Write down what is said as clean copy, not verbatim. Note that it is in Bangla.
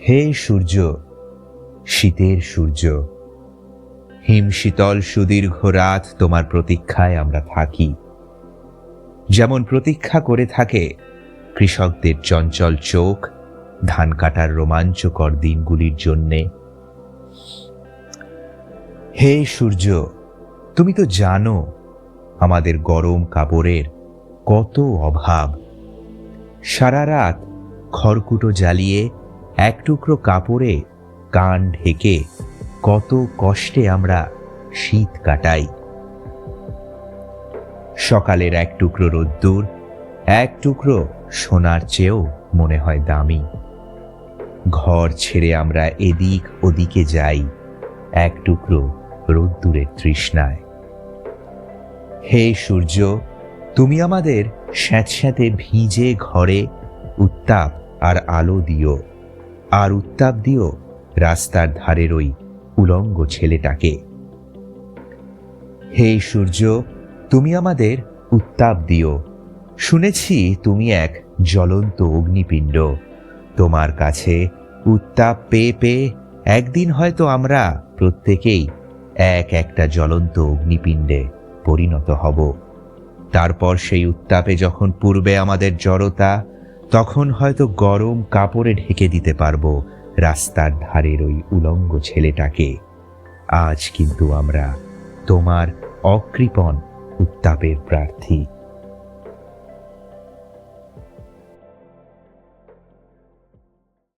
হে সূর্য, শীতের সূর্য, হিম শীতল সুদীর্ঘ রাত তোমার প্রতীক্ষায় আমরা থাকি। যেমন প্রতীক্ষা করে থাকে কৃষকদের চঞ্চল চোখ ধান কাটার রোমাঞ্চকর দিনগুলির জন্যে। হে সূর্য, তুমি তো জানো আমাদের গরম কাপড়ের কত অভাব। সারা রাত খড়কুটো জ্বালিয়ে এক টুকরো কাপড়ে কান ঢেকে কত কষ্টে আমরা শীত কাটাই। সকালের এক টুকরো রোদ্দুর এক টুকরো সোনার চেয়েও মনে হয় দামি। ঘর ছেড়ে আমরা এদিক ওদিকে যাই এক টুকরো রোদ্দুরের তৃষ্ণায়। হে সূর্য, তুমি আমাদের স্যাঁতস্যাঁতে ভিজে ঘরে উত্তাপ আর আলো দিও, আর উত্তাপ দিও রাস্তার ধারের ওই উলঙ্গ ছেলেটাকে। হে সূর্য, তুমি আমাদের উত্তাপ দিও। শুনেছি তুমি এক জ্বলন্ত অগ্নিপিণ্ড। তোমার কাছে উত্তাপ পেয়ে পেয়ে একদিন হয়তো আমরা প্রত্যেকেই এক একটা জ্বলন্ত অগ্নিপিণ্ডে পরিণত হব। তারপর সেই উত্তাপে যখন পূর্বে আমাদের জড়তা, তখন হয়তো গরম কাপড়ে ঢেকে দিতে পারবো রাস্তার ধারের ওই উলঙ্গ ছেলেটাকে। আজ কিন্তু আমরা তোমার অকৃপণ উত্তাপের প্রার্থী।